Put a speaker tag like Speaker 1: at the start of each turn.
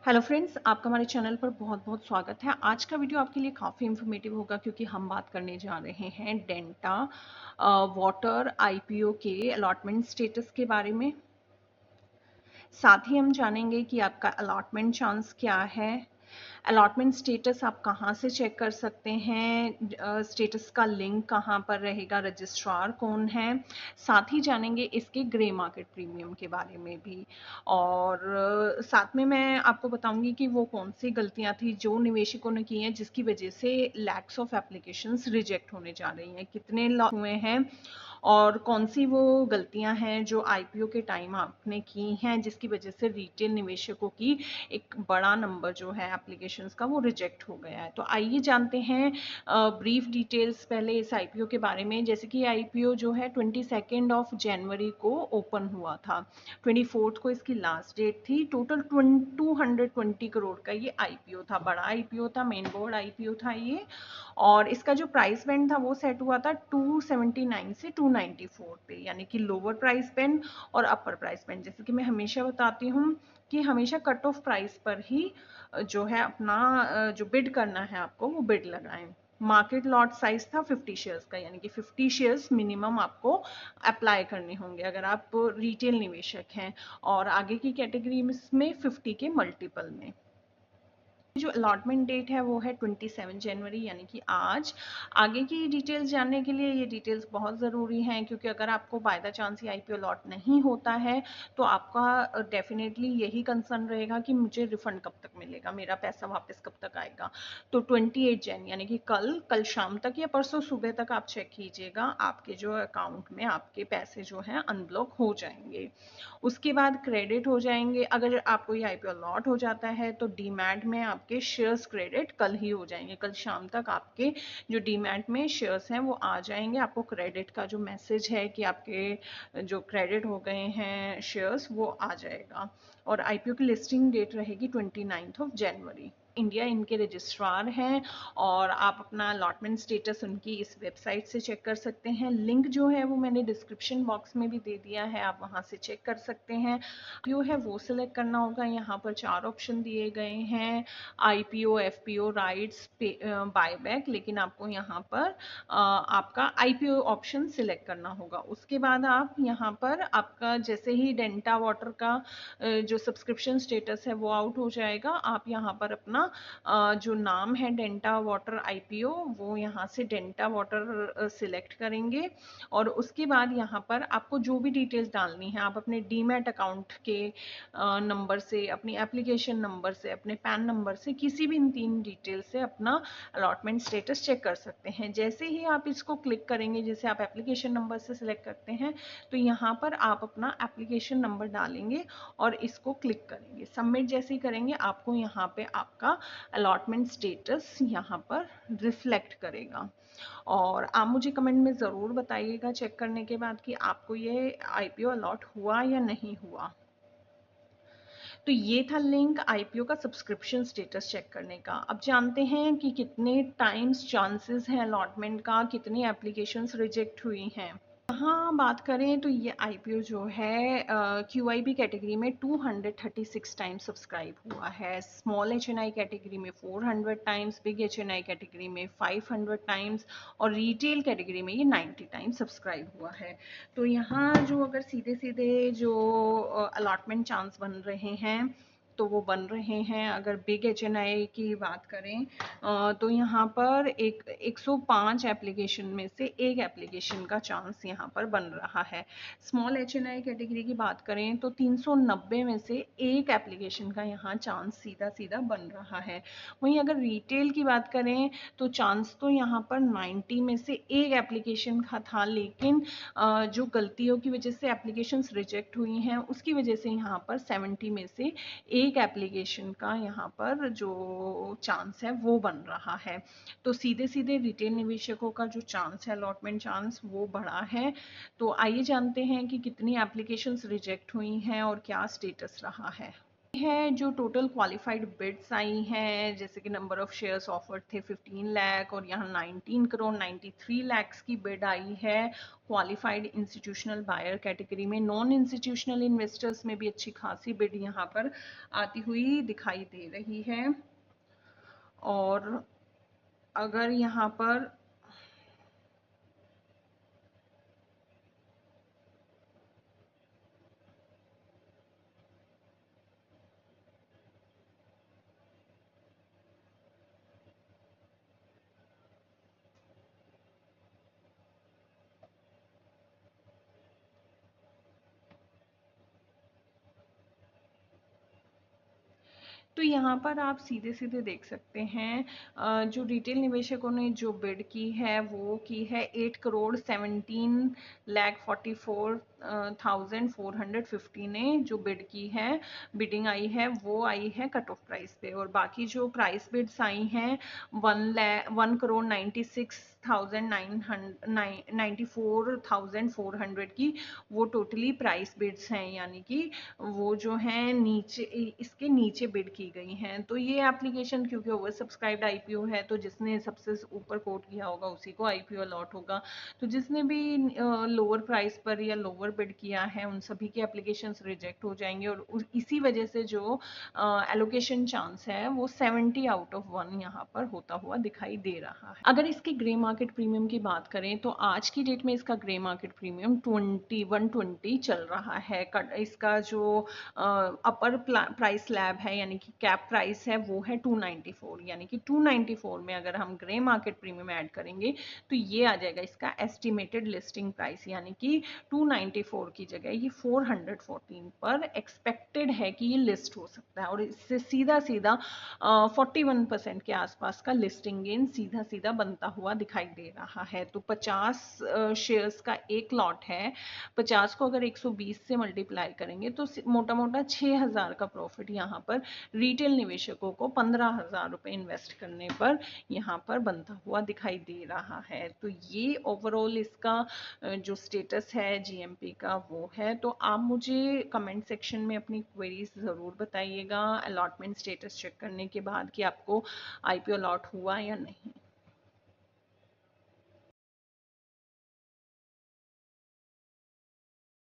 Speaker 1: Hello friends, आपका हमारे channel पर बहुत बहुत स्वागत है। आज का वीडियो आपके लिए काफ़ी इन्फॉर्मेटिव होगा क्योंकि हम बात करने जा रहे हैं डेंटा वाटर आईपीओ के अलॉटमेंट स्टेटस के बारे में। साथ ही हम जानेंगे कि आपका अलॉटमेंट चांस क्या है, अलॉटमेंट स्टेटस आप कहाँ से चेक कर सकते हैं, स्टेटस का लिंक कहाँ पर रहेगा, रजिस्ट्रार कौन है। साथ ही जानेंगे इसके ग्रे मार्केट प्रीमियम के बारे में भी। और साथ में मैं आपको बताऊंगी कि वो कौन सी गलतियां थी जो निवेशकों ने की हैं जिसकी वजह से लैक्स ऑफ एप्लीकेशंस रिजेक्ट होने जा रही हैं, कितने लॉस हुए हैं और कौन सी वो गलतियां हैं जो आईपीओ के टाइम आपने की हैं जिसकी वजह से रिटेल निवेशकों की एक बड़ा नंबर जो है एप्लीकेशंस का वो रिजेक्ट हो गया है। तो आइए जानते हैं ब्रीफ डिटेल्स पहले इस आईपीओ के बारे में। जैसे कि आईपीओ जो है 22 ऑफ जनवरी को ओपन हुआ था, 24 को इसकी लास्ट डेट थी। टोटल 220 करोड़ का ये आईपीओ था, बड़ा आईपीओ था, मेन बोर्ड आईपीओ था ये। और इसका जो प्राइस बैंड था वो सेट हुआ था 279 से 294 पे, यानी कि लोअर प्राइस बैंड और अपर प्राइस बैंड। जैसे कि मैं हमेशा बताती हूँ कि हमेशा कट ऑफ प्राइस पर ही जो है अपना जो बिड करना है आपको वो बिड लगाएं। मार्केट लॉट साइज था 50 शेयर्स का, यानी कि 50 शेयर्स मिनिमम आपको अप्लाई करने होंगे अगर आप रिटेल निवेशक हैं, और आगे की कैटेगरी में 50 के मल्टीपल में। जो अलॉटमेंट डेट है वो है 27 जनवरी, यानी कि आज। आगे की डिटेल्स जानने के लिए ये डिटेल्स बहुत ज़रूरी हैं क्योंकि अगर आपको by the chance he IPO lot नहीं होता है तो आपका डेफिनेटली यही कंसर्न रहेगा कि मुझे रिफंड कब तक मिलेगा, मेरा पैसा वापस कब तक आएगा। तो 28 जन यानी कि कल शाम तक या परसों सुबह तक आप चेक कीजिएगा, आपके जो अकाउंट में आपके पैसे जो हैं अनब्लॉक हो जाएंगे। उसके बाद क्रेडिट हो जाएंगे। अगर आपको ये आईपीओ लॉट हो जाता है तो डीमैट में आपके शेयर्स क्रेडिट कल ही हो जाएंगे, कल शाम तक आपके जो डीमैट में शेयर्स हैं वो आ जाएंगे। आपको क्रेडिट का जो मैसेज है कि आपके जो क्रेडिट हो गए हैं शेयर्स वो आ जाएगा। और आईपीओ की लिस्टिंग डेट रहेगी 29 ऑफ जनवरी। इंडिया इनके रजिस्ट्रार हैं और आप अपना अलॉटमेंट स्टेटस उनकी इस वेबसाइट से चेक कर सकते हैं। लिंक जो है वो मैंने डिस्क्रिप्शन बॉक्स में भी दे दिया है, आप वहां से चेक कर सकते हैं। आईपीओ है वो सिलेक्ट करना होगा। यहाँ पर 4 ऑप्शन दिए गए हैं, आईपीओ, एफपीओ, राइट्स, बायबैक, लेकिन आपको यहाँ पर आपका आईपीओ ऑप्शन सिलेक्ट करना होगा। उसके बाद आप यहाँ पर आपका जैसे ही डेंटा वाटर का जो सब्सक्रिप्शन स्टेटस है वो आउट हो जाएगा, आप यहाँ पर अपना जो नाम है डेंटा वाटर आईपीओ वो यहाँ से डेंटा वाटर सिलेक्ट करेंगे। और उसके बाद यहाँ पर आपको जो भी डिटेल्स डालनी है आप अपने डीमैट अकाउंट के नंबर से, अपनी एप्लीकेशन नंबर से, अपने पैन नंबर से, किसी भी इन 3 डिटेल से अपना अलॉटमेंट स्टेटस चेक कर सकते हैं। जैसे ही आप इसको क्लिक करेंगे, जैसे आप एप्लीकेशन नंबर से सिलेक्ट करते हैं तो यहाँ पर आप अपना एप्लीकेशन नंबर डालेंगे और इसको क्लिक करेंगे। सबमिट जैसे ही करेंगे आपको यहाँ पे आपका अलॉटमेंट स्टेटस यहाँ पर रिफ्लेक्ट करेगा। और आप मुझे कमेंट में ज़रूर बताइएगा चेक करने के बाद कि आपको ये आईपीओ अलॉट हुआ या नहीं हुआ। तो ये था लिंक आईपीओ का सब्सक्रिप्शन स्टेटस चेक करने का। अब जानते हैं कि कितने टाइम्स चांसेस हैं अलॉटमेंट का, कितनी एप्लीकेशंस रिजेक्ट हुई हैं। यहाँ बात करें तो ये आईपीओ जो है क्यूआईबी कैटेगरी में 236 टाइम्स सब्सक्राइब हुआ है, स्मॉल एचएनआई कैटेगरी में 400 टाइम्स, बिग एचएनआई कैटेगरी में 500 टाइम्स और रिटेल कैटेगरी में ये 90 टाइम्स सब्सक्राइब हुआ है। तो यहाँ जो अगर सीधे सीधे जो अलॉटमेंट चांस बन रहे हैं तो वो बन रहे हैं। अगर बिग एचएनआई की बात करें तो यहाँ पर 105 एप्लीकेशन में से एक एप्लीकेशन का चांस यहाँ पर बन रहा है। स्मॉल एचएनआई कैटेगरी की बात करें तो 390 में से एक एप्लीकेशन का यहाँ चांस सीधा सीधा बन रहा है। वहीं अगर रिटेल की बात करें तो चांस तो यहाँ पर 90 में से एक एप्लीकेशन का था, लेकिन जो गलतियों की वजह से एप्लीकेशंस रिजेक्ट हुई हैं उसकी वजह से यहाँ पर 70 में से एक एप्लीकेशन का यहाँ पर जो चांस है वो बन रहा है। तो सीधे सीधे रिटेल निवेशकों का जो चांस है अलॉटमेंट चांस वो बढ़ा है। तो आइए जानते हैं कि कितनी एप्लीकेशंस रिजेक्ट हुई हैं और क्या स्टेटस रहा है। है जो टोटल क्वालिफाइड बिड्स आई हैं, जैसे कि नंबर ऑफ शेयर्स ऑफर्ड थे 15 लाख और यहाँ 19 करोड़ 93 लाख की बिड आई है क्वालिफाइड इंस्टीट्यूशनल बायर कैटेगरी में। नॉन इंस्टीट्यूशनल इन्वेस्टर्स में भी अच्छी खासी बिड यहाँ पर आती हुई दिखाई दे रही है। और अगर यहाँ पर तो यहाँ पर आप सीधे सीधे देख सकते हैं जो रिटेल निवेशकों ने जो बिड की है वो की है 8 करोड़ 17 लाख 44,450 ने जो बिड की है, बिडिंग आई है वो आई है कट ऑफ प्राइस पे। और बाकी जो प्राइस बिड्स आई हैं 1,96,994,400 की, वो टोटली प्राइस बिड्स हैं, यानी कि वो जो हैं नीचे इसके नीचे बिड की गई हैं। तो ये एप्लीकेशन क्योंकि ओवर सब्सक्राइब्ड आईपीओ है, तो जिसने सबसे ऊपर कोट किया होगा उसी को आईपीओ अलॉट होगा। तो जिसने भी लोअर प्राइस पर या लोअर बिड किया है उन सभी के एप्लीकेशंस रिजेक्ट हो जाएंगे और इसी वजह से जो एलोकेशन चांस है वो 70 आउट ऑफ 1 यहाँ पर होता हुआ दिखाई दे रहा है। अगर इसके ग्रे मार्केट प्रीमियम की बात करें तो आज की डेट में इसका ग्रे मार्केट प्रीमियम 120 चल रहा है। इसका जो अपर प्राइस स्लैब है यानी कि कैप प्राइस है वो है 294, यानी कि 294 में अगर हम ग्रे मार्केट प्रीमियम ऐड करेंगे तो ये आ जाएगा इसका एस्टिमेटेड लिस्टिंग प्राइस, यानी कि 294 की जगह ये 414 पर एक्सपेक्टेड है कि ये लिस्ट हो सकता है। और इससे सीधा सीधा 41% के आसपास का लिस्टिंग गेन सीधा सीधा बनता हुआ दिखाई दे रहा है। तो 50 शेयर्स का एक लॉट है, 50 को अगर 120 से मल्टीप्लाई करेंगे तो मोटा मोटा 6,000 का प्रॉफिट यहाँ पर रिटेल निवेशकों को 15,000 रुपए इन्वेस्ट करने पर यहाँ पर बनता हुआ दिखाई दे रहा है। तो ये ओवरऑल इसका जो स्टेटस है जीएमपी का वो है। तो आप मुझे कमेंट सेक्शन में अपनी क्वेरीज ज़रूर बताइएगा अलॉटमेंट स्टेटस चेक करने के बाद कि आपको आईपीओ अलॉट हुआ या नहीं।